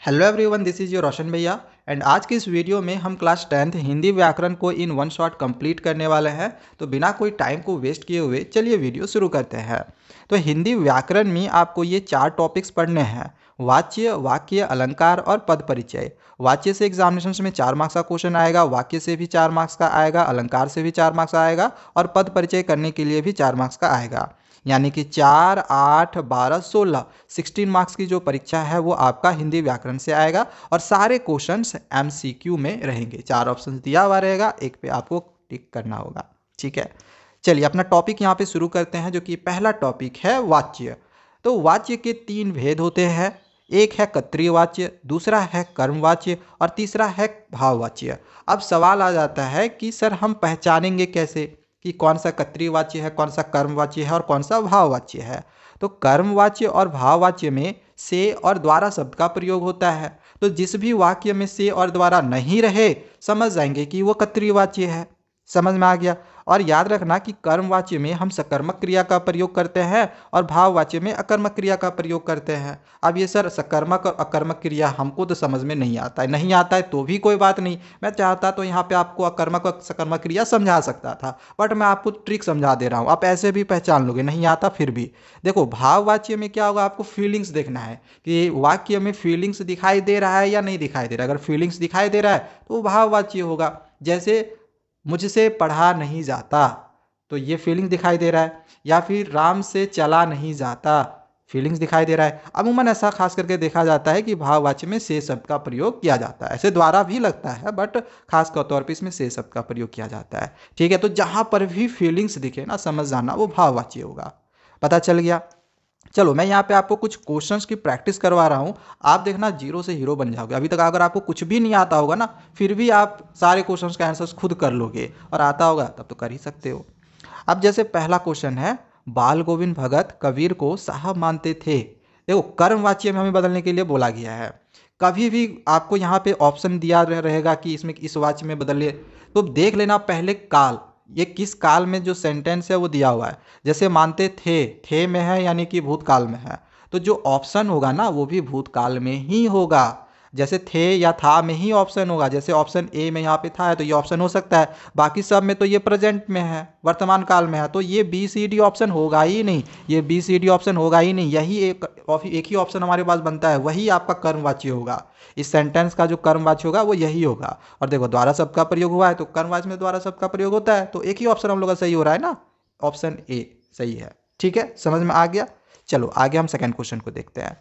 Hello everyone, this is your Roshan भैया and आज की इस वीडियो में हम क्लास 10th हिंदी व्याकरण को इन वन शॉट कंप्लीट करने वाले हैं। तो बिना कोई टाइम को वेस्ट किए हुए चलिए वीडियो शुरू करते हैं। तो हिंदी व्याकरण में आपको ये 4 टॉपिक्स पढ़ने हैं। वाच्य, वाक्य, अलंकार और पद परिचय। वाच्य से एग्जामिनेशन में 4 मार्क्स का क्वेश्चन आएगा, वाक्य से भी 4 मार्क्स का आएगा, अलंकार से भी 4 मार्क्स आएगा और पद परिचय करने के लिए भी 4 मार्क्स का आएगा। यानी कि 4, 8, 12, 16 मार्क्स की जो परीक्षा है वो आपका हिंदी व्याकरण से आएगा और सारे क्वेश्चंस एमसीक्यू में रहेंगे। 4 ऑप्शन दिया हुआ रहेगा, एक पे आपको टिक करना होगा। ठीक है, चलिए अपना टॉपिक यहाँ पे शुरू करते हैं, जो कि पहला टॉपिक है वाच्य। तो वाच्य के 3 भेद होते हैं। एक है कर्तृ वाच्य, दूसरा है कर्म वाच्य और तीसरा है भाववाच्य। अब सवाल आ जाता है कि सर हम पहचानेंगे कैसे कि कौन सा कर्तृवाच्य है, कौन सा कर्मवाच्य है और कौन सा भाववाच्य है। तो कर्मवाच्य और भाववाच्य में से और द्वारा शब्द का प्रयोग होता है। तो जिस भी वाक्य में से और द्वारा नहीं रहे, समझ जाएंगे कि वो कर्तृवाच्य है। समझ में आ गया। और याद रखना कि कर्मवाच्य में हम सकर्मक क्रिया का प्रयोग करते हैं और भाववाच्य में अकर्मक क्रिया का प्रयोग करते हैं। अब ये सर सकर्मक और अकर्मक क्रिया हमको तो समझ में नहीं आता है, नहीं आता है तो भी कोई बात नहीं। मैं चाहता तो यहाँ पे आपको अकर्मक और सकर्मक क्रिया समझा सकता था, बट मैं आपको ट्रिक समझा दे रहा हूँ, आप ऐसे भी पहचान लोगे, नहीं आता फिर भी। देखो भाववाच्य में क्या होगा, आपको फीलिंग्स देखना है कि वाक्य में फीलिंग्स दिखाई दे रहा है या नहीं दिखाई दे रहा है। अगर फीलिंग्स दिखाई दे रहा है तो वो भाववाच्य होगा। जैसे मुझसे पढ़ा नहीं जाता, तो ये फीलिंग दिखाई दे रहा है। या फिर राम से चला नहीं जाता, फीलिंग्स दिखाई दे रहा है। अमूमन ऐसा खास करके देखा जाता है कि भाववाच्य में से शब्द का प्रयोग किया जाता है। ऐसे द्वारा भी लगता है, बट खास तौर पर इसमें से शब्द का प्रयोग किया जाता है। ठीक है, तो जहाँ पर भी फीलिंग्स दिखे ना, समझ जाना वो भाववाच्य होगा। पता चल गया। चलो मैं यहाँ पे आपको कुछ क्वेश्चंस की प्रैक्टिस करवा रहा हूँ। आप देखना जीरो से हीरो बन जाओगे। अभी तक अगर आपको कुछ भी नहीं आता होगा ना, फिर भी आप सारे क्वेश्चंस का आंसर्स खुद कर लोगे, और आता होगा तब तो कर ही सकते हो। अब जैसे पहला क्वेश्चन है, बाल गोविंद भगत कबीर को साहब मानते थे। देखो कर्मवाच्य में हमें बदलने के लिए बोला गया है। कभी भी आपको यहाँ पे ऑप्शन दिया रहेगा कि इसमें इस वाच्य में बदलिए, तो देख लेना पहले काल, ये किस काल में जो सेंटेंस है वो दिया हुआ है। जैसे मानते थे में है यानी कि भूतकाल में है, तो जो ऑप्शन होगा ना वो भी भूतकाल में ही होगा। जैसे थे या था में ही ऑप्शन होगा। जैसे ऑप्शन ए में यहाँ पे था है तो ये ऑप्शन हो सकता है, बाकी सब में तो ये प्रेजेंट में है, वर्तमान काल में है, तो ये बी सी डी ऑप्शन होगा ही नहीं। ये बी सी डी ऑप्शन होगा ही नहीं। यही एक ही ऑप्शन हमारे पास बनता है, वही आपका कर्मवाच्य होगा। इस सेंटेंस का जो कर्मवाच्य होगा वो यही होगा। और देखो द्वारा शब्द का प्रयोग हुआ है तो कर्मवाच्य में द्वारा शब्द का प्रयोग होता है, तो एक ही ऑप्शन हम लोग का सही हो रहा है ना, ऑप्शन ए सही है। ठीक है, समझ में आ गया। चलो आगे हम सेकंड क्वेश्चन को देखते हैं।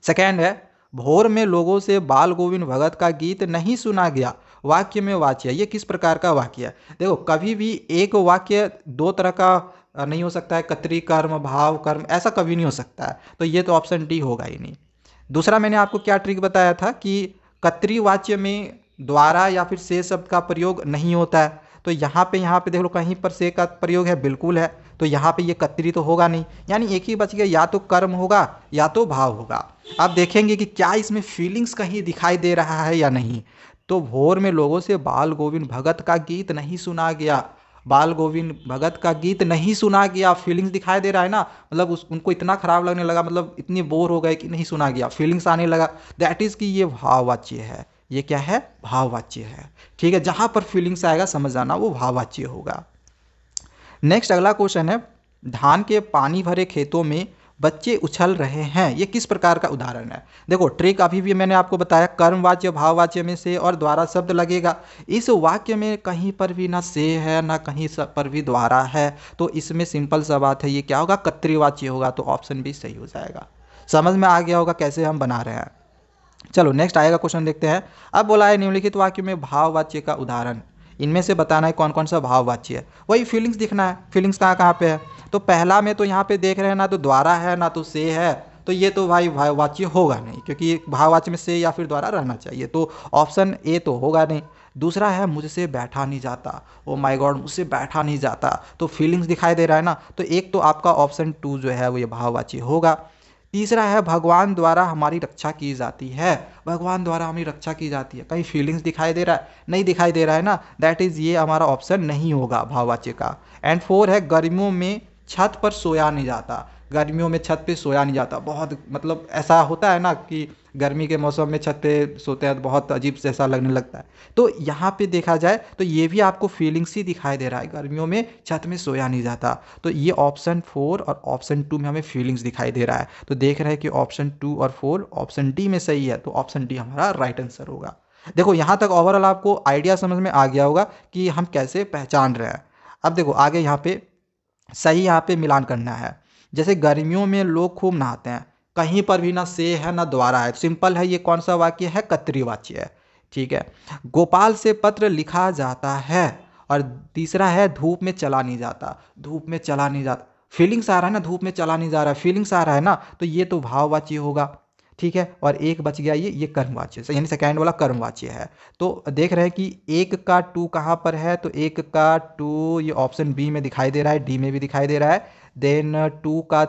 सेकंड है, भोर में लोगों से बाल गोविंद भगत का गीत नहीं सुना गया, वाक्य में वाच्य। ये किस प्रकार का वाक्य है। देखो कभी भी एक वाक्य दो तरह का नहीं हो सकता है, कर्तृ कर्म भाव कर्म, ऐसा कभी नहीं हो सकता है। तो ये तो ऑप्शन डी होगा ही नहीं। दूसरा मैंने आपको क्या ट्रिक बताया था कि कर्तृवाच्य में द्वारा या फिर से शब्द का प्रयोग नहीं होता है। तो यहाँ पे देख लो, कहीं पर से का प्रयोग है, बिल्कुल है। तो यहाँ पे ये कर्तृ तो होगा नहीं, यानी एक ही बच गया, या तो कर्म होगा या तो भाव होगा। अब देखेंगे कि क्या इसमें फीलिंग्स कहीं दिखाई दे रहा है या नहीं। तो भोर में लोगों से बाल गोविंद भगत का गीत नहीं सुना गया, बाल गोविंद भगत का गीत नहीं सुना गया, फीलिंग्स दिखाई दे रहा है ना, मतलब उनको इतना खराब लगने लगा, मतलब इतनी बोर हो गए कि नहीं सुना गया, फीलिंग्स आने लगा। दैट इज कि ये भाववाच्य है। ये क्या है, भाववाच्य है। ठीक है, जहां पर फीलिंग्स आएगा समझ जाना वो भाववाच्य होगा। नेक्स्ट अगला क्वेश्चन है, धान के पानी भरे खेतों में बच्चे उछल रहे हैं, ये किस प्रकार का उदाहरण है। देखो ट्रिक अभी भी मैंने आपको बताया, कर्मवाच्य भाववाच्य में से और द्वारा शब्द लगेगा। इस वाक्य में कहीं पर भी ना से है ना कहीं पर भी द्वारा है, तो इसमें सिंपल सा बात है, ये क्या होगा, कर्तृवाच्य होगा। तो ऑप्शन भी सही हो जाएगा। समझ में आ गया होगा कैसे हम बना रहे हैं। चलो नेक्स्ट आएगा क्वेश्चन देखते हैं। अब बोला है निम्नलिखित वाक्य में भाववाच्य का उदाहरण, इनमें से बताना है कौन कौन सा भाववाच्य है। वही फीलिंग्स दिखना है, फीलिंग्स कहाँ कहाँ पे है। तो पहला में तो यहाँ पे देख रहे हैं ना तो द्वारा है ना तो से है, तो ये तो भाई भाववाच्य होगा नहीं, क्योंकि भाववाच्य में से या फिर द्वारा रहना चाहिए, तो ऑप्शन ए तो होगा नहीं। दूसरा है मुझसे बैठा नहीं जाता, ओ माय गॉड मुझसे बैठा नहीं जाता, तो फीलिंग्स दिखाई दे रहा है ना, तो एक तो आपका ऑप्शन 2 जो है वो ये भाववाच्य होगा। तीसरा है भगवान द्वारा हमारी रक्षा की जाती है, भगवान द्वारा हमारी रक्षा की जाती है, कहीं फीलिंग्स दिखाई दे रहा है, नहीं दिखाई दे रहा है ना, दैट इज ये हमारा ऑप्शन नहीं होगा भाववाच्य का। एंड 4 है गर्मियों में छत पर सोया नहीं जाता, गर्मियों में छत पे सोया नहीं जाता, बहुत मतलब ऐसा होता है ना कि गर्मी के मौसम में छत पे सोते हैं तो बहुत अजीब जैसा लगने लगता है। तो यहाँ पे देखा जाए तो ये भी आपको फीलिंग्स ही दिखाई दे रहा है, गर्मियों में छत में सोया नहीं जाता। तो ये ऑप्शन 4 और ऑप्शन 2 में हमें फीलिंग्स दिखाई दे रहा है। तो देख रहे हैं कि ऑप्शन 2 और 4 ऑप्शन डी में सही है, तो ऑप्शन डी हमारा राइट आंसर होगा। देखो यहाँ तक ओवरऑल आपको आइडिया समझ में आ गया होगा कि हम कैसे पहचान रहे हैं। अब देखो आगे यहाँ पे सही यहाँ पे मिलान करना है। जैसे गर्मियों में लोग खूब नहाते हैं, कहीं पर भी ना से है ना द्वारा है, सिंपल है, ये कौन सा वाक्य है, कर्तरी वाच्य है। ठीक है। गोपाल से पत्र लिखा जाता है, और तीसरा है धूप में चला नहीं जाता, धूप में चला नहीं जाता, फीलिंग्स आ रहा है ना, धूप में चला नहीं जा रहा है, फीलिंग्स आ रहा है ना, तो ये तो भाववाच्य होगा। ठीक है। और एक बच गया, ये कर्मवाच्य, यानी सेकंड वाला कर्मवाच्य है। तो देख रहे हैं कि एक का टू कहाँ पर है, तो एक का टू ये ऑप्शन बी में दिखाई दे रहा है, डी में भी दिखाई दे रहा है। देन टू का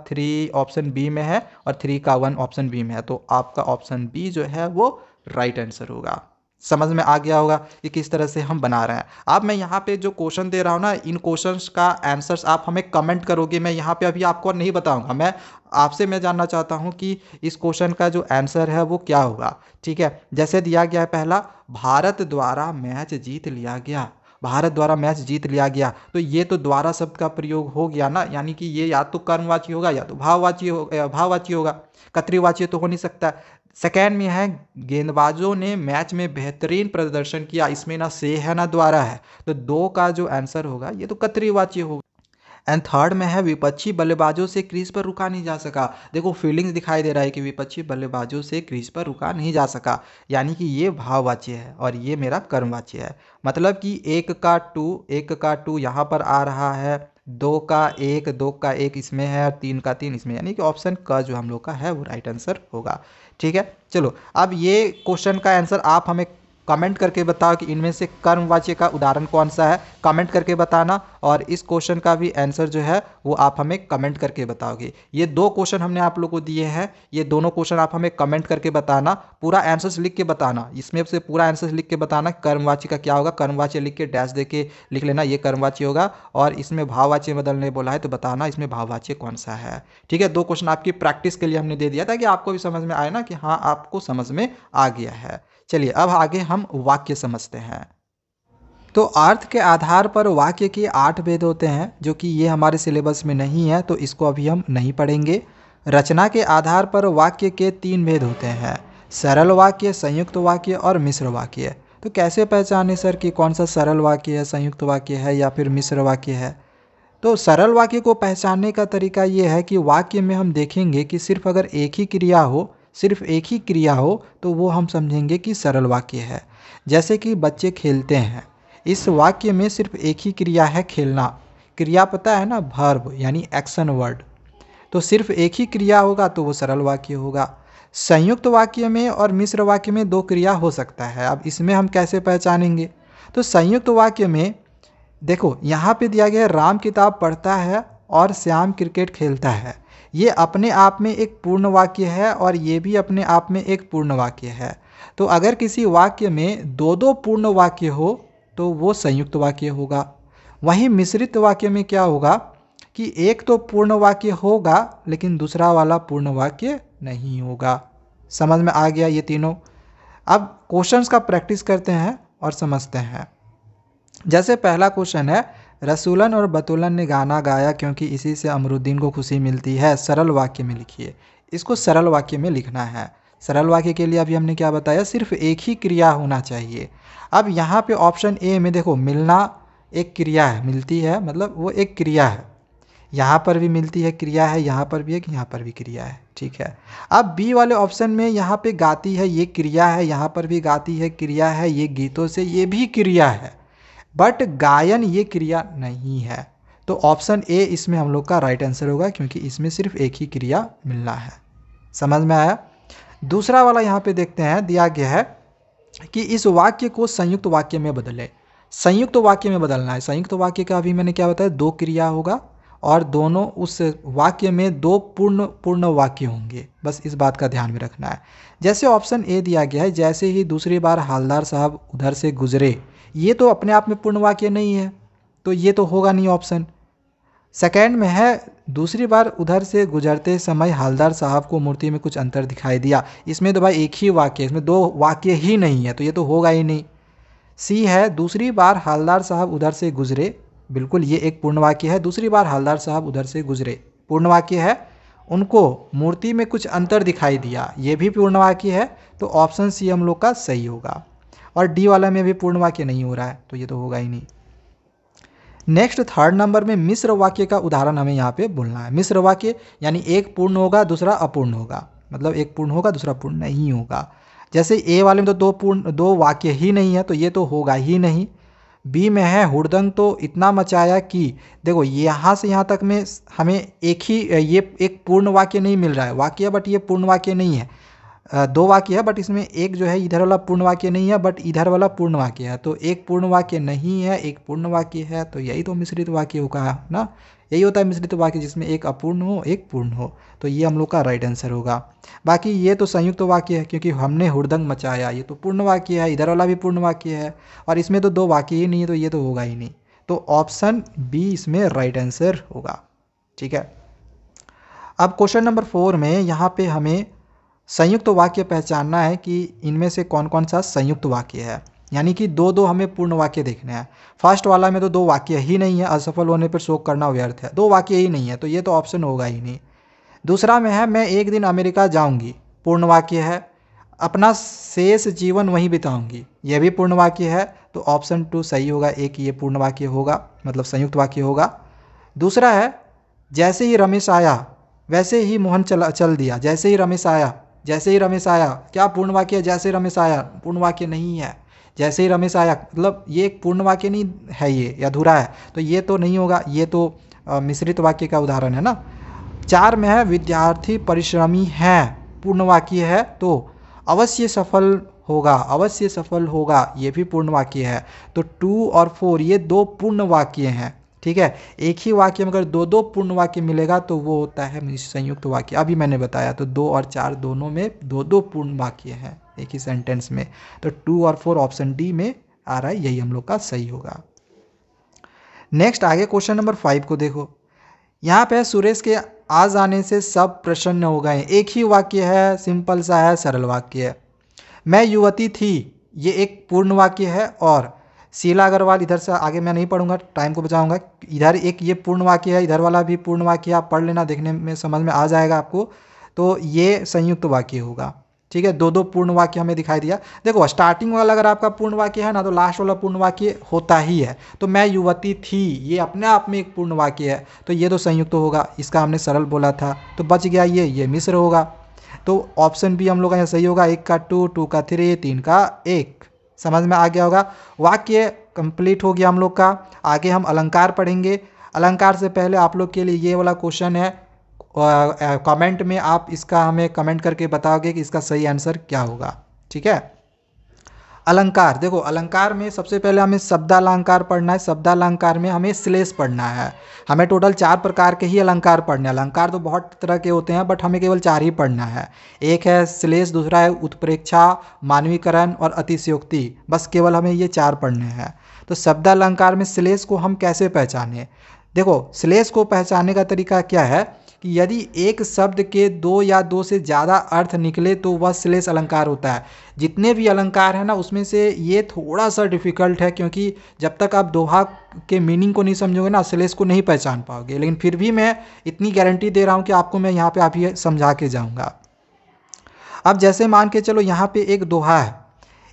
थ्री ऑप्शन बी में है, और थ्री का वन ऑप्शन बी में है। तो आपका ऑप्शन बी जो है वो राइट आंसर होगा। समझ में आ गया होगा कि किस तरह से हम बना रहे हैं। अब मैं यहाँ पे जो क्वेश्चन दे रहा हूँ ना, इन क्वेश्चंस का आंसर्स आप हमें कमेंट करोगे, मैं यहाँ पे अभी आपको नहीं बताऊंगा। मैं जानना चाहता हूँ कि इस क्वेश्चन का जो आंसर है वो क्या होगा। ठीक है। जैसे दिया गया है पहला, भारत द्वारा मैच जीत लिया गया, भारत द्वारा मैच जीत लिया गया, तो ये तो द्वारा शब्द का प्रयोग हो गया ना, यानी कि ये या तो कर्मवाची होगा या तो भाववाची होगा, कर्तृवाची तो हो नहीं सकता। सेकेंड में है गेंदबाजों ने मैच में बेहतरीन प्रदर्शन किया, इसमें ना से है ना द्वारा है, तो दो का जो आंसर होगा ये तो कर्तृवाची होगा। एंड थर्ड में है विपक्षी बल्लेबाजों से क्रीज पर रुका नहीं जा सका। देखो फीलिंग्स दिखाई दे रहा है कि विपक्षी बल्लेबाजों से क्रीज पर रुका नहीं जा सका, यानी कि ये भाववाच्य है और ये मेरा कर्मवाच्य है। मतलब कि एक का टू यहाँ पर आ रहा है, दो का एक इसमें है, और तीन का तीन इसमें, यानी कि ऑप्शन का जो हम लोग का है वो राइट आंसर होगा। ठीक है। चलो अब ये क्वेश्चन का आंसर आप हमें कमेंट करके बताओ कि इनमें से कर्मवाच्य का उदाहरण कौन सा है, कमेंट करके बताना। और इस क्वेश्चन का भी आंसर जो है वो आप हमें कमेंट करके बताओगे। ये दो क्वेश्चन हमने आप लोगों को दिए हैं, ये दोनों क्वेश्चन आप हमें कमेंट करके बताना, पूरा आंसर्स लिख के बताना, इसमें से पूरा आंसर्स लिख के बताना कर्मवाच्य का क्या होगा, कर्मवाच्य लिख के डैश दे के लिख लेना ये कर्मवाच्य होगा, और इसमें भाववाच्य बदलने बोला है तो बताना इसमें भाववाच्य कौन सा है। ठीक है। दो क्वेश्चन आपकी प्रैक्टिस के लिए हमने दे दिया था कि आपको भी समझ में आए ना कि हाँ आपको समझ में आ गया है। चलिए अब आगे हम वाक्य समझते हैं। तो अर्थ के आधार पर वाक्य के 8 भेद होते हैं, जो कि ये हमारे सिलेबस में नहीं है तो इसको अभी हम नहीं पढ़ेंगे। रचना के आधार पर वाक्य के 3 भेद होते हैं, सरल वाक्य, संयुक्त वाक्य और मिश्र वाक्य। तो कैसे पहचाने सर कि कौन सा सरल वाक्य है, संयुक्त वाक्य है या फिर मिश्र वाक्य है? तो सरल वाक्य को पहचानने का तरीका ये है कि वाक्य में हम देखेंगे कि सिर्फ अगर एक ही क्रिया हो, सिर्फ एक ही क्रिया हो तो वो हम समझेंगे कि सरल वाक्य है। जैसे कि बच्चे खेलते हैं, इस वाक्य में सिर्फ एक ही क्रिया है, खेलना। क्रिया पता है ना, वर्ब यानी एक्शन वर्ड। तो सिर्फ एक ही क्रिया होगा तो वो सरल वाक्य होगा। संयुक्त वाक्य में और मिश्र वाक्य में दो क्रिया हो सकता है। अब इसमें हम कैसे पहचानेंगे? तो संयुक्त वाक्य में देखो यहाँ पे दिया गया है, राम किताब पढ़ता है और श्याम क्रिकेट खेलता है। ये अपने आप में एक पूर्ण वाक्य है और ये भी अपने आप में एक पूर्ण वाक्य है। तो अगर किसी वाक्य में दो दो पूर्ण वाक्य हो तो वो संयुक्त वाक्य होगा। वहीं मिश्रित वाक्य में क्या होगा कि एक तो पूर्ण वाक्य होगा लेकिन दूसरा वाला पूर्ण वाक्य नहीं होगा। समझ में आ गया ये तीनों? अब क्वेश्चंस का प्रैक्टिस करते हैं और समझते हैं। जैसे पहला क्वेश्चन है, रसूलन और बतूलन ने गाना गाया क्योंकि इसी से अमरुद्दीन को खुशी मिलती है, सरल वाक्य में लिखिए। इसको सरल वाक्य में लिखना है। सरल वाक्य के लिए अभी हमने क्या बताया, सिर्फ एक ही क्रिया होना चाहिए। अब यहाँ पे ऑप्शन ए में देखो, मिलना एक क्रिया है, मिलती है मतलब वो एक क्रिया है, यहाँ पर भी मिलती है क्रिया है, यहाँ पर भी एक, यहाँ पर भी क्रिया है। ठीक है। अब बी वाले ऑप्शन में यहाँ पे गाती है, ये क्रिया है, यहाँ पर भी गाती है, क्रिया है, ये गीतों से, ये भी क्रिया है, बट गायन ये क्रिया नहीं है। तो ऑप्शन ए इसमें हम लोग का राइट आंसर होगा क्योंकि इसमें सिर्फ एक ही क्रिया मिलना है। समझ में आया? दूसरा वाला यहाँ पे देखते हैं, दिया गया है कि इस वाक्य को संयुक्त वाक्य में बदले। संयुक्त वाक्य में बदलना है। संयुक्त वाक्य का अभी मैंने क्या बताया, दो क्रिया होगा और दोनों उस वाक्य में दो पूर्ण वाक्य होंगे, बस इस बात का ध्यान में रखना है। जैसे ऑप्शन ए दिया गया है, जैसे ही दूसरी बार हालदार साहब उधर से गुजरे, ये तो अपने आप में पूर्ण वाक्य नहीं है तो ये तो होगा नहीं ऑप्शन। सेकंड में है दूसरी बार उधर से गुजरते समय हवलदार साहब को मूर्ति में कुछ अंतर दिखाई दिया। इसमें तो भाई एक ही वाक्य है, इसमें दो वाक्य ही नहीं है, तो ये तो होगा ही नहीं। सी है दूसरी बार हवलदार साहब उधर से गुजरे, बिल्कुल ये एक पूर्ण वाक्य है। दूसरी बार हवलदार साहब उधर से गुजरे पूर्ण वाक्य है। उनको मूर्ति में कुछ अंतर दिखाई दिया, ये भी पूर्ण वाक्य है। तो ऑप्शन सी हम लोग का सही होगा। और डी वाला में भी पूर्ण वाक्य नहीं हो रहा है, तो ये तो होगा ही नहीं। नेक्स्ट थर्ड नंबर में मिश्र वाक्य का उदाहरण हमें यहाँ पे बोलना है। मिश्र वाक्य यानी एक पूर्ण होगा दूसरा अपूर्ण होगा, मतलब एक पूर्ण होगा दूसरा पूर्ण नहीं होगा। जैसे ए वाले में तो दो वाक्य ही नहीं है, तो ये तो होगा ही नहीं। बी में है हुड़दंग तो इतना मचाया कि, देखो यहाँ से यहाँ तक में हमें एक ही ये एक पूर्ण वाक्य नहीं मिल रहा है, वाक्य बट ये पूर्ण वाक्य नहीं है। दो वाक्य है बट इसमें एक जो है इधर वाला पूर्ण वाक्य नहीं है, बट इधर वाला पूर्ण वाक्य है। तो एक पूर्ण वाक्य नहीं है, एक पूर्ण वाक्य है, तो यही तो मिश्रित वाक्य होगा ना। यही होता है मिश्रित वाक्य, जिसमें एक अपूर्ण हो एक पूर्ण हो। तो ये हम लोग का राइट आंसर होगा। बाकी ये तो संयुक्त वाक्य है, क्योंकि हमने हुड़दंग मचाया, ये तो पूर्ण वाक्य है, इधर वाला भी पूर्ण वाक्य है, और इसमें तो दो वाक्य ही नहीं है, तो ये तो होगा ही नहीं। तो ऑप्शन बी इसमें राइट आंसर होगा। ठीक है। अब क्वेश्चन नंबर 4 में यहाँ पे हमें संयुक्त वाक्य पहचानना है कि इनमें से कौन कौन सा संयुक्त वाक्य है, यानी कि दो दो हमें पूर्ण वाक्य देखने हैं। फर्स्ट वाला में तो दो वाक्य ही नहीं है, असफल होने पर शोक करना व्यर्थ है, दो वाक्य ही नहीं है, तो ये तो ऑप्शन होगा ही नहीं। दूसरा में है मैं एक दिन अमेरिका जाऊंगी, पूर्ण वाक्य है। अपना शेष जीवन वहीं बिताऊंगी, यह भी पूर्ण वाक्य है, तो ऑप्शन 2 सही होगा। एक ये पूर्ण वाक्य होगा, मतलब संयुक्त वाक्य होगा। दूसरा है जैसे ही रमेश आया वैसे ही मोहन चल दिया, जैसे ही रमेश आया, जैसे ही रमेश आया क्या पूर्ण वाक्य है? जैसे ही रमेश आया पूर्ण वाक्य नहीं है। जैसे ही रमेश आया मतलब ये एक पूर्ण वाक्य नहीं है, ये अधूरा है, तो ये तो नहीं होगा, ये तो मिश्रित वाक्य का उदाहरण है ना। 4 में है विद्यार्थी परिश्रमी है, पूर्ण वाक्य है, तो अवश्य सफल होगा, अवश्य सफल होगा, ये भी पूर्ण वाक्य है। तो 2 और 4 ये दो पूर्ण वाक्य हैं। ठीक है। एक ही वाक्य में अगर दो दो पूर्ण वाक्य मिलेगा तो वो होता है संयुक्त वाक्य। अभी मैंने बताया, तो 2 और 4 दोनों में दो दो पूर्ण वाक्य हैं एक ही सेंटेंस में। तो 2 और 4 ऑप्शन डी में आ रहा है, यही हम लोग का सही होगा। नेक्स्ट आगे क्वेश्चन नंबर 5 को देखो। यहाँ पे सुरेश के आ जाने से सब प्रसन्न हो गए, एक ही वाक्य है, सिंपल सा है, सरल वाक्य है। मैं युवती थी, ये एक पूर्ण वाक्य है, और शीला अग्रवाल, इधर से आगे मैं नहीं पढ़ूंगा, टाइम को बचाऊंगा। इधर एक ये पूर्ण वाक्य है, इधर वाला भी पूर्ण वाक्य है, आप पढ़ लेना, देखने में समझ में आ जाएगा आपको। तो ये संयुक्त वाक्य होगा। ठीक है। दो दो पूर्ण वाक्य हमें दिखाई दिया। देखो स्टार्टिंग वाला अगर आपका पूर्ण वाक्य है ना, तो लास्ट वाला पूर्ण वाक्य होता ही है। तो मैं युवती थी, ये अपने आप में एक पूर्ण वाक्य है, तो ये तो संयुक्त होगा। इसका हमने सरल बोला था, तो बच गया ये मिश्र होगा। तो ऑप्शन बी हम लोग का यहाँ सही होगा। 1 का 2, 2 का 3, 3 का 1। समझ में आ गया होगा। वाक्य कंप्लीट हो गया हम लोग का। आगे हम अलंकार पढ़ेंगे। अलंकार से पहले आप लोग के लिए ये वाला क्वेश्चन है, कमेंट में आप इसका हमें कमेंट करके बताओगे कि इसका सही आंसर क्या होगा। ठीक है। अलंकार, देखो अलंकार में सबसे पहले हमें शब्दालंकार पढ़ना है। शब्दालंकार में हमें श्लेष पढ़ना है। हमें टोटल 4 प्रकार के ही अलंकार पढ़ने हैं। अलंकार तो बहुत तरह के होते हैं, बट हमें केवल 4 ही पढ़ना है। एक है श्लेष, दूसरा है उत्प्रेक्षा, मानवीकरण और अतिशयोक्ति। बस केवल हमें ये 4 पढ़ने हैं। तो शब्दालंकार में श्लेष को हम कैसे पहचानें? देखो श्लेष को पहचानने का तरीका क्या है कि यदि एक शब्द के 2 या 2 से ज़्यादा अर्थ निकले तो वह श्लेष अलंकार होता है। जितने भी अलंकार हैं ना, उसमें से ये थोड़ा सा डिफ़िकल्ट है, क्योंकि जब तक आप दोहा के मीनिंग को नहीं समझोगे ना, श्लेष को नहीं पहचान पाओगे। लेकिन फिर भी मैं इतनी गारंटी दे रहा हूँ कि आपको मैं यहाँ पे अभी समझा के जाऊँगा। अब जैसे मान के चलो यहाँ पे एक दोहा है,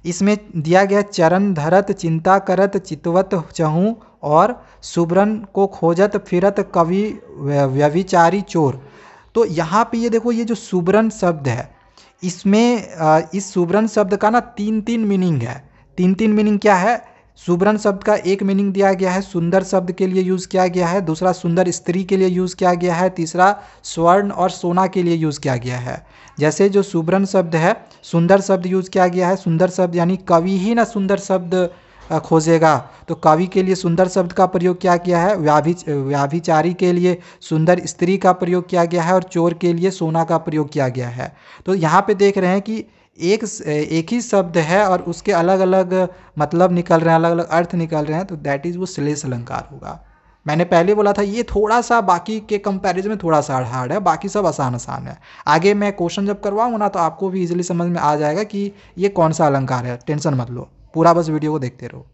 इसमें दिया गया चरण धरत चिंता करत चितवत चहूँ और सुब्रन को खोजत फिरत कवि व्यभिचारी चोर। तो यहाँ पे ये देखो, ये जो सुब्रन शब्द है, इसमें इस सुब्रन शब्द का ना 3 मीनिंग है। 3 मीनिंग क्या है? सुब्रन शब्द का एक मीनिंग दिया गया है, सुंदर शब्द के लिए यूज़ किया गया है। दूसरा सुंदर स्त्री के लिए यूज़ किया गया है। तीसरा स्वर्ण और सोना के लिए यूज़ किया गया है। जैसे जो सुब्रन शब्द है, सुंदर शब्द यूज़ किया गया है। सुंदर शब्द यानी कवि ही ना सुंदर शब्द खोजेगा, तो कवि के लिए सुंदर शब्द का प्रयोग किया गया है। व्याभिचारी के लिए सुंदर स्त्री का प्रयोग किया गया है, और चोर के लिए सोना का प्रयोग किया गया है। तो यहाँ पे देख रहे हैं कि एक ही शब्द है और उसके अलग अलग मतलब निकल रहे हैं, अलग अलग अर्थ निकल रहे हैं, तो दैट इज़ वो श्लेष अलंकार होगा। मैंने पहले बोला था ये थोड़ा सा बाकी के कंपैरिजन में थोड़ा सा हार्ड है, बाकी सब आसान आसान है। आगे मैं क्वेश्चन जब करवाऊंगा ना तो आपको भी इजीली समझ में आ जाएगा कि ये कौन सा अलंकार है। टेंशन मत लो, पूरा बस वीडियो को देखते रहो।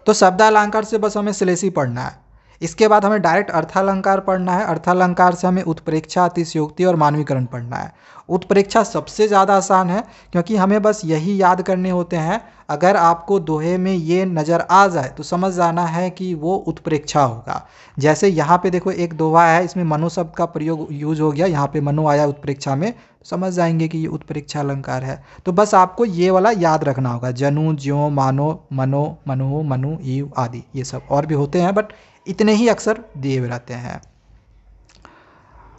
तो शब्दालंकार से बस हमें श्लेषी पढ़ना है। इसके बाद हमें डायरेक्ट अर्थालंकार पढ़ना है। अर्थालंकार से हमें उत्प्रेक्षा, अतिशयोक्ति और मानवीकरण पढ़ना है। उत्प्रेक्षा सबसे ज़्यादा आसान है क्योंकि हमें बस यही याद करने होते हैं। अगर आपको दोहे में ये नज़र आ जाए तो समझ जाना है कि वो उत्प्रेक्षा होगा। जैसे यहाँ पे देखो एक दोहा है, इसमें मनो शब्द का प्रयोग यूज हो गया, यहाँ पे मनो आया उत्प्रेक्षा में, समझ जाएंगे कि ये उत्प्रेक्षा अलंकार है। तो बस आपको ये वाला याद रखना होगा, जनु, ज्यों, मानो, मनो, मनु, मनु, ईव आदि, ये सब और भी होते हैं बट इतने ही अक्सर दिए हुए रहते हैं।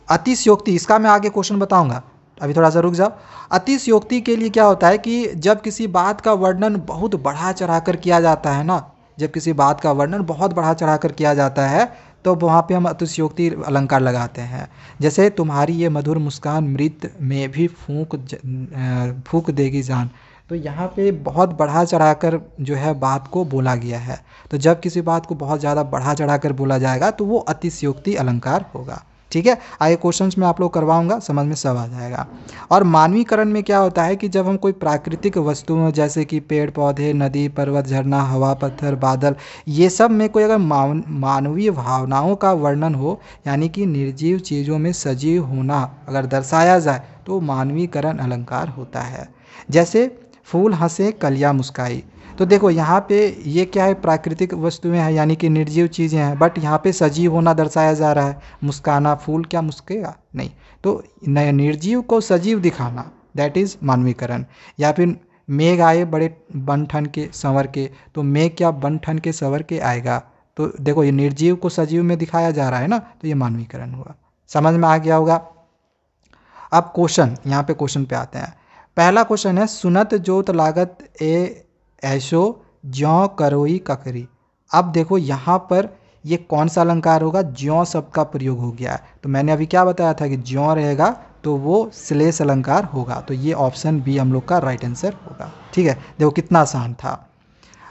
अतिशयोक्ति, इसका मैं आगे क्वेश्चन बताऊंगा, अभी थोड़ा सा रुक जाओ। अतिशयोक्ति के लिए क्या होता है कि जब किसी बात का वर्णन बहुत बढ़ा चढ़ाकर किया जाता है ना, जब किसी बात का वर्णन बहुत बढ़ा चढ़ाकर किया जाता है तो वहाँ पे हम अतिशयोक्ति अलंकार लगाते हैं। जैसे तुम्हारी ये मधुर मुस्कान मृत में भी फूंक देगी जान, तो यहाँ पे बहुत बढ़ा चढ़ाकर जो है बात को बोला गया है। तो जब किसी बात को बहुत ज़्यादा बढ़ा चढ़ाकर बोला जाएगा तो वो अतिशयोक्ति अलंकार होगा। ठीक है, आगे क्वेश्चंस में आप लोग करवाऊंगा, समझ में सब आ जाएगा। और मानवीकरण में क्या होता है कि जब हम कोई प्राकृतिक वस्तुओं जैसे कि पेड़ पौधे, नदी, पर्वत, झरना, हवा, पत्थर, बादल, ये सब में कोई अगर मानवीय भावनाओं का वर्णन हो, यानी कि निर्जीव चीज़ों में सजीव होना अगर दर्शाया जाए तो मानवीकरण अलंकार होता है। जैसे फूल हंसे कलियां मुस्काई, तो देखो यहाँ पे ये क्या है, प्राकृतिक वस्तुएं हैं यानी कि निर्जीव चीज़ें हैं, बट यहाँ पे सजीव होना दर्शाया जा रहा है। मुस्काना, फूल क्या मुस्केगा? नहीं। तो निर्जीव को सजीव दिखाना, दैट इज़ मानवीकरण। या फिर मेघ आए बड़े बन ठन के संवर के, तो मेघ क्या बन ठन के संवर के आएगा? तो देखो ये निर्जीव को सजीव में दिखाया जा रहा है ना, तो ये मानवीकरण हुआ। समझ में आ गया होगा। अब क्वेश्चन, यहाँ पे क्वेश्चन पे आते हैं। पहला क्वेश्चन है, सुनत जोत लागत ए ऐशो ज्यों करोई ककरी। अब देखो यहाँ पर ये कौन सा अलंकार होगा? ज्यों शब्द का प्रयोग हो गया है। तो मैंने अभी क्या बताया था कि ज्यों रहेगा तो वो श्लेष अलंकार होगा। तो ये ऑप्शन बी हम लोग का राइट आंसर होगा। ठीक है, देखो कितना आसान था।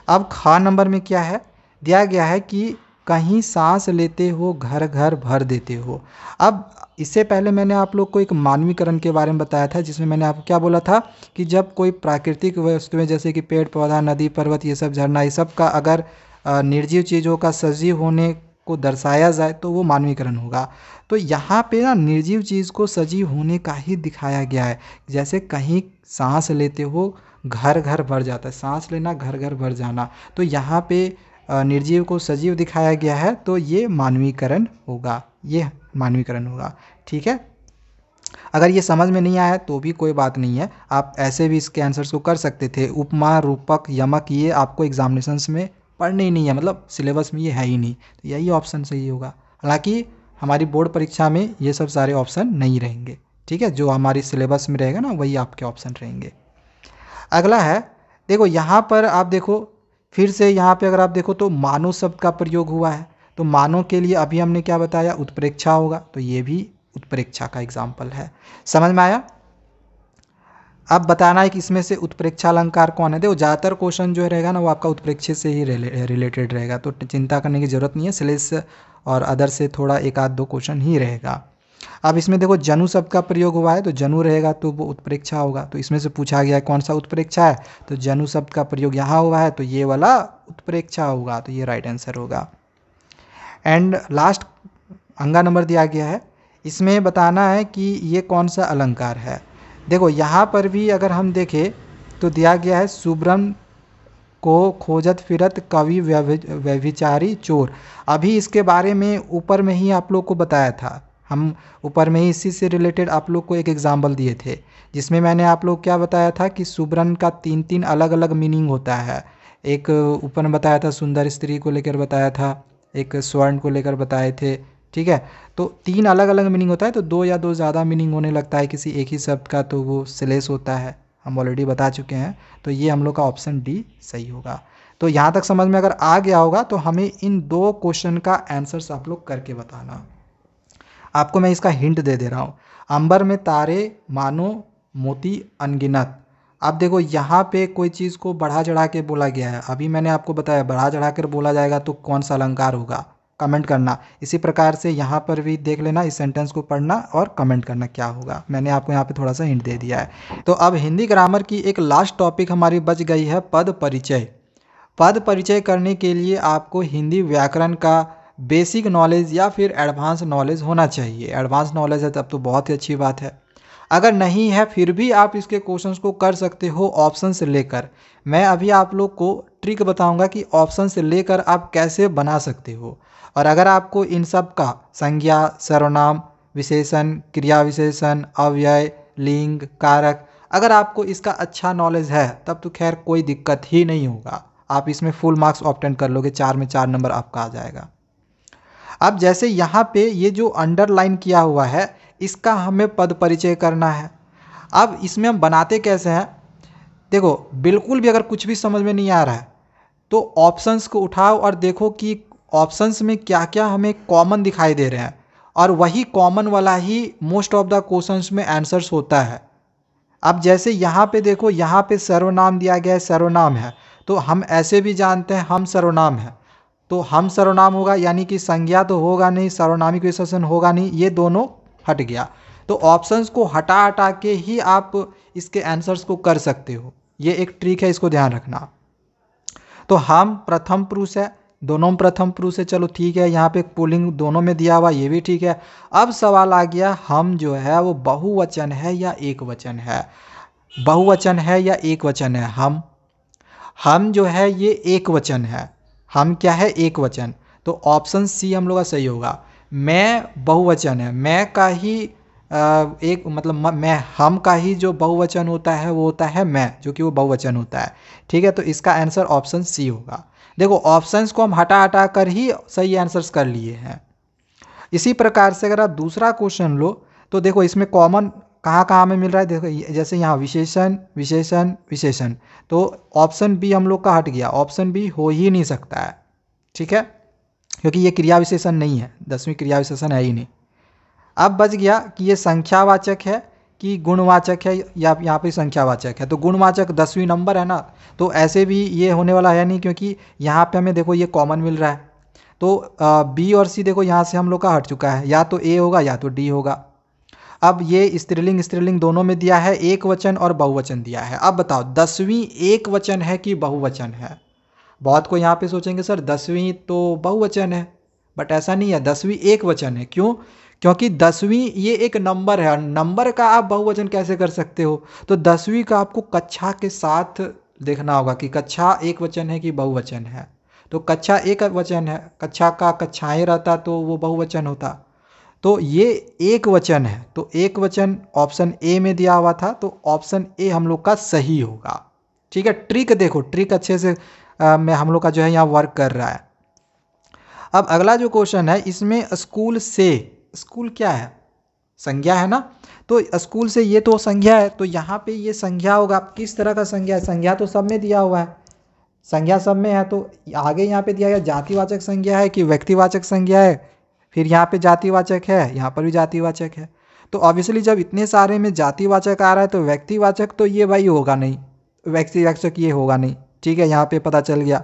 अब खा नंबर में क्या है दिया गया है कि कहीं सांस लेते हो घर घर भर देते हो। अब इससे पहले मैंने आप लोग को एक मानवीकरण के बारे में बताया था, जिसमें मैंने आपको क्या बोला था कि जब कोई प्राकृतिक वस्तुएं जैसे कि पेड़ पौधा, नदी, पर्वत, ये सब झरना, ये सब का अगर निर्जीव चीज़ों का सजीव होने को दर्शाया जाए तो वो मानवीकरण होगा। तो यहाँ पे ना निर्जीव चीज़ को सजीव होने का ही दिखाया गया है। जैसे कहीं सांस लेते हो घर घर भर जाता है, सांस लेना घर घर भर जाना, तो यहाँ पे निर्जीव को सजीव दिखाया गया है, तो ये मानवीकरण होगा, ये मानवीकरण होगा। ठीक है, अगर ये समझ में नहीं आया तो भी कोई बात नहीं है, आप ऐसे भी इसके आंसर्स को कर सकते थे। उपमा, रूपक, यमक ये आपको एग्जामिनेशंस में पढ़ने ही नहीं है, मतलब सिलेबस में ये है ही नहीं, तो यही ऑप्शन सही होगा। हालांकि हमारी बोर्ड परीक्षा में ये सब सारे ऑप्शन नहीं रहेंगे। ठीक है, जो हमारी सिलेबस में रहेगा ना वही आपके ऑप्शन रहेंगे। अगला है, देखो यहाँ पर आप देखो फिर से, यहाँ पे अगर आप देखो तो मानो शब्द का प्रयोग हुआ है। तो मानो के लिए अभी हमने क्या बताया, उत्प्रेक्षा होगा, तो ये भी उत्प्रेक्षा का एग्जाम्पल है। समझ में आया? अब बताना है कि इसमें से उत्प्रेक्षा अलंकार कौन है। देखो ज़्यादातर क्वेश्चन जो रहेगा ना वो आपका उत्प्रेक्षे से ही रिलेटेड रहेगा, तो चिंता करने की ज़रूरत नहीं है। सिलेस और अदर से थोड़ा एक आध दो क्वेश्चन ही रहेगा। अब इसमें देखो जनु शब्द का प्रयोग हुआ है, तो जनु रहेगा तो वो उत्प्रेक्षा होगा। तो इसमें से पूछा गया है कौन सा उत्प्रेक्षा है, तो जनु शब्द का प्रयोग यहाँ हुआ है, तो ये वाला उत्प्रेक्षा होगा, तो ये राइट आंसर होगा। एंड लास्ट अंगा नंबर दिया गया है, इसमें बताना है कि ये कौन सा अलंकार है। देखो यहाँ पर भी अगर हम देखें तो दिया गया है, सुब्रम को खोजत फिरत कवि व्यभिचारी चोर। अभी इसके बारे में ऊपर में ही आप लोग को बताया था, हम ऊपर में ही इसी से रिलेटेड आप लोग को एक एग्जाम्पल दिए थे, जिसमें मैंने आप लोग क्या बताया था कि सुब्रन का 3 अलग अलग मीनिंग होता है। एक ऊपर में बताया था सुंदर स्त्री को लेकर बताया था, एक स्वर्ण को लेकर बताए थे। ठीक है, तो 3 अलग अलग मीनिंग होता है, तो 2 या 2 ज़्यादा मीनिंग होने लगता है किसी एक ही शब्द का, तो वो श्लेष होता है, हम ऑलरेडी बता चुके हैं। तो ये हम लोग का ऑप्शन डी सही होगा। तो यहाँ तक समझ में अगर आ गया होगा तो हमें इन 2 क्वेश्चन का आंसर्स आप लोग करके बताना। आपको मैं इसका हिंट दे दे रहा हूँ, अंबर में तारे मानो मोती अनगिनत। अब देखो यहाँ पे कोई चीज़ को बढ़ा चढ़ा के बोला गया है, अभी मैंने आपको बताया बढ़ा चढ़ा कर बोला जाएगा तो कौन सा अलंकार होगा, कमेंट करना। इसी प्रकार से यहाँ पर भी देख लेना, इस सेंटेंस को पढ़ना और कमेंट करना क्या होगा। मैंने आपको यहाँ पे थोड़ा सा हिंट दे दिया है। तो अब हिंदी ग्रामर की एक लास्ट टॉपिक हमारी बच गई है पद परिचय। पद परिचय करने के लिए आपको हिंदी व्याकरण का बेसिक नॉलेज या फिर एडवांस नॉलेज होना चाहिए। एडवांस नॉलेज है तब तो बहुत ही अच्छी बात है। अगर नहीं है फिर भी आप इसके क्वेश्चंस को कर सकते हो ऑप्शन से लेकर। मैं अभी आप लोग को ट्रिक बताऊंगा कि ऑप्शन से लेकर आप कैसे बना सकते हो। और अगर आपको इन सब का संज्ञा, सर्वनाम, विशेषण, क्रिया विशेषण, अव्यय, लिंग, कारक, अगर आपको इसका अच्छा नॉलेज है तब तो खैर कोई दिक्कत ही नहीं होगा। आप इसमें फुल मार्क्स ऑब्टेन कर लोगे, 4 में 4 नंबर आपका आ जाएगा। अब जैसे यहाँ पे ये जो अंडरलाइन किया हुआ है इसका हमें पद परिचय करना है। अब इसमें हम बनाते कैसे हैं, देखो बिल्कुल भी अगर कुछ भी समझ में नहीं आ रहा है तो ऑप्शंस को उठाओ और देखो कि ऑप्शंस में क्या क्या हमें कॉमन दिखाई दे रहे हैं, और वही कॉमन वाला ही मोस्ट ऑफ द क्वेश्चंस में आंसर्स होता है। अब जैसे यहाँ पे देखो, यहाँ पे सर्वनाम दिया गया है, सर्वनाम है तो हम ऐसे भी जानते हैं हम सर्वनाम है, तो हम सर्वनाम होगा यानी कि संज्ञा तो होगा नहीं, सर्वनामिक विशेषण होगा नहीं, ये दोनों हट गया। तो ऑप्शंस को हटा हटा के ही आप इसके आंसर्स को कर सकते हो। ये एक ट्रिक है, इसको ध्यान रखना। तो हम प्रथम पुरुष है, दोनों में प्रथम पुरुष है, चलो ठीक है। यहाँ पे पुल्लिंग दोनों में दिया हुआ, ये भी ठीक है। अब सवाल आ गया हम जो है वो बहुवचन है या एक वचन है। बहुवचन है या एक वचन है। हम जो है ये एक वचन है। हम क्या है, एक वचन। तो ऑप्शन सी हम लोग का सही होगा। मैं बहुवचन है, मैं का ही एक मतलब मैं, हम का ही जो बहुवचन होता है वो होता है मैं, जो कि वो बहुवचन होता है। ठीक है, तो इसका आंसर ऑप्शन सी होगा। देखो ऑप्शंस को हम हटा हटा कर ही सही आंसर्स कर लिए हैं। इसी प्रकार से अगर आप दूसरा क्वेश्चन लो तो देखो इसमें कॉमन कहाँ कहाँ में मिल रहा है। देखो जैसे यहाँ विशेषण विशेषण विशेषण, तो ऑप्शन बी हम लोग का हट गया। ऑप्शन बी हो ही नहीं सकता है, ठीक है, क्योंकि ये क्रिया विशेषण नहीं है, 10वीं क्रिया विशेषण है ही नहीं। अब बच गया कि ये संख्यावाचक है कि गुणवाचक है, या यहाँ पे संख्यावाचक है। तो गुणवाचक 10वीं नंबर है ना, तो ऐसे भी ये होने वाला है नहीं, क्योंकि यहाँ पे हमें देखो ये कॉमन मिल रहा है। तो बी और सी देखो यहाँ से हम लोग का हट चुका है, या तो ए होगा या तो डी होगा। अब ये स्त्रीलिंग स्त्रीलिंग दोनों में दिया है, एक वचन और बहुवचन दिया है। अब बताओ 10वीं एक वचन है कि बहुवचन है। बहुत को यहाँ पे सोचेंगे सर 10वीं तो बहुवचन है, बट ऐसा नहीं है, 10वीं एक वचन है। क्यों? क्योंकि 10वीं ये एक नंबर है, नंबर का आप बहुवचन कैसे कर सकते हो। तो 10वीं का आपको कक्षा के साथ देखना होगा कि कक्षा एक वचन है कि बहुवचन है। तो कक्षा एक वचन है, कक्षा का कक्षाएं रहता तो वो बहुवचन होता। तो ये एक वचन है, तो एक वचन ऑप्शन ए में दिया हुआ था, तो ऑप्शन ए हम लोग का सही होगा। ठीक है, ट्रिक देखो, ट्रिक अच्छे से में हम लोग का जो है यहाँ वर्क कर रहा है। अब अगला जो क्वेश्चन है इसमें स्कूल से, स्कूल क्या है, संज्ञा है ना। तो स्कूल से ये तो संज्ञा है, तो यहाँ पे ये संज्ञा होगा। किस तरह का संज्ञा है, संज्ञा तो सब में दिया हुआ है, संज्ञा सब में है। तो आगे यहाँ पे दिया गया जातिवाचक संज्ञा है कि व्यक्तिवाचक संज्ञा है, फिर यहाँ पे जातिवाचक है, यहाँ पर भी जातिवाचक है। तो ऑब्वियसली जब इतने सारे में जातिवाचक आ रहा है तो व्यक्तिवाचक तो ये भाई होगा नहीं, व्यक्तिवाचक ये होगा नहीं। ठीक है, यहाँ पे पता चल गया।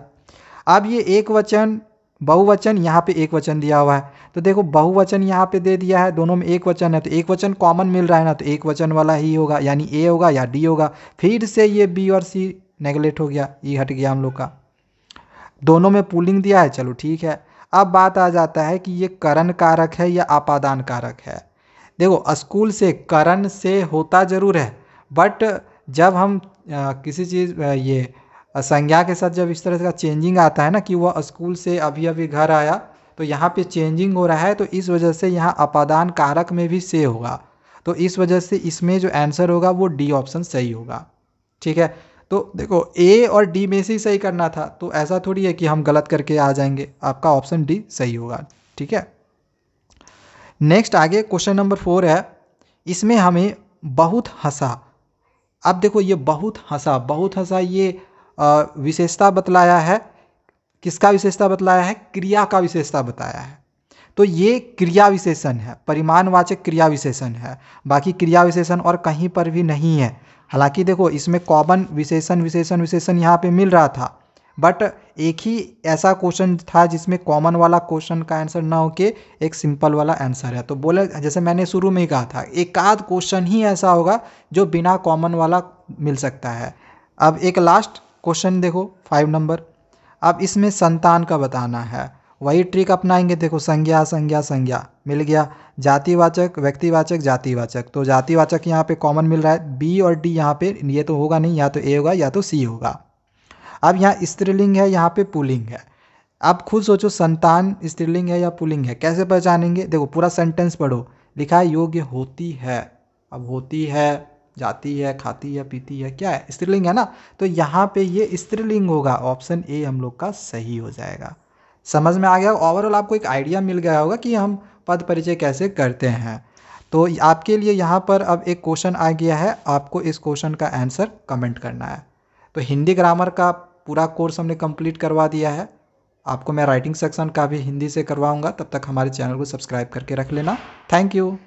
अब ये एक वचन बहुवचन, यहाँ पे एक वचन दिया हुआ है, तो देखो बहुवचन यहाँ पे दे दिया है, दोनों में एक वचन है, तो एक वचन कॉमन मिल रहा है ना, तो एक वचन वाला ही होगा, यानी ए होगा या डी होगा। फिर से ये बी और सी नेगलेक्ट हो गया, ये हट गया हम लोग का। दोनों में पुलिंग दिया है, चलो ठीक है। अब बात आ जाता है कि ये करण कारक है या आपादान कारक है। देखो स्कूल से करण से होता जरूर है, बट जब हम किसी चीज़ ये संज्ञा के साथ जब इस तरह का चेंजिंग आता है ना कि वह स्कूल से अभी अभी घर आया, तो यहाँ पे चेंजिंग हो रहा है, तो इस वजह से यहाँ अपादान कारक में भी से होगा। तो इस वजह से इसमें जो आंसर होगा वो डी ऑप्शन सही होगा। ठीक है, तो देखो ए और डी में से ही सही करना था, तो ऐसा थोड़ी है कि हम गलत करके आ जाएंगे। आपका ऑप्शन डी सही होगा। ठीक है, नेक्स्ट आगे क्वेश्चन नंबर 4 है। इसमें हमें बहुत हंसा। अब देखो ये बहुत हंसा, बहुत हंसा, ये विशेषता बतलाया है। किसका विशेषता बतलाया है? क्रिया का विशेषता बताया है। तो ये क्रिया विशेषण है, परिमाणवाचक क्रिया विशेषण है। बाकी क्रिया विशेषण और कहीं पर भी नहीं है। हालांकि देखो इसमें कॉमन विशेषण विशेषण विशेषण यहाँ पे मिल रहा था, बट एक ही ऐसा क्वेश्चन था जिसमें कॉमन वाला क्वेश्चन का आंसर ना हो के एक सिंपल वाला आंसर है। तो बोले जैसे मैंने शुरू में ही कहा था, एक आध क्वेश्चन ही ऐसा होगा जो बिना कॉमन वाला मिल सकता है। अब एक लास्ट क्वेश्चन देखो 5 नंबर। अब इसमें संतान का बताना है, वही ट्रिक अपनाएंगे। देखो संज्ञा संज्ञा संज्ञा मिल गया, जातिवाचक व्यक्तिवाचक जातिवाचक, तो जातिवाचक यहाँ पे कॉमन मिल रहा है, बी और डी यहाँ पे ये तो होगा नहीं, या तो ए होगा या तो सी होगा। अब यहाँ स्त्रीलिंग है, यहाँ पे पुल्लिंग है। आप खुद सोचो संतान स्त्रीलिंग है या पुल्लिंग है, कैसे पहचानेंगे? देखो पूरा सेंटेंस पढ़ो, लिखा है योग्य होती है। अब होती है, जाती है, खाती है, पीती है, क्या है? स्त्रीलिंग है ना, तो यहाँ पे ये स्त्रीलिंग होगा। ऑप्शन ए हम लोग का सही हो जाएगा। समझ में आ गया? ओवरऑल आपको एक आइडिया मिल गया होगा कि हम पद परिचय कैसे करते हैं। तो आपके लिए यहाँ पर अब एक क्वेश्चन आ गया है, आपको इस क्वेश्चन का आंसर कमेंट करना है। तो हिंदी ग्रामर का पूरा कोर्स हमने कंप्लीट करवा दिया है। आपको मैं राइटिंग सेक्शन का भी हिंदी से करवाऊंगा। तब तक हमारे चैनल को सब्सक्राइब करके रख लेना। Thank you.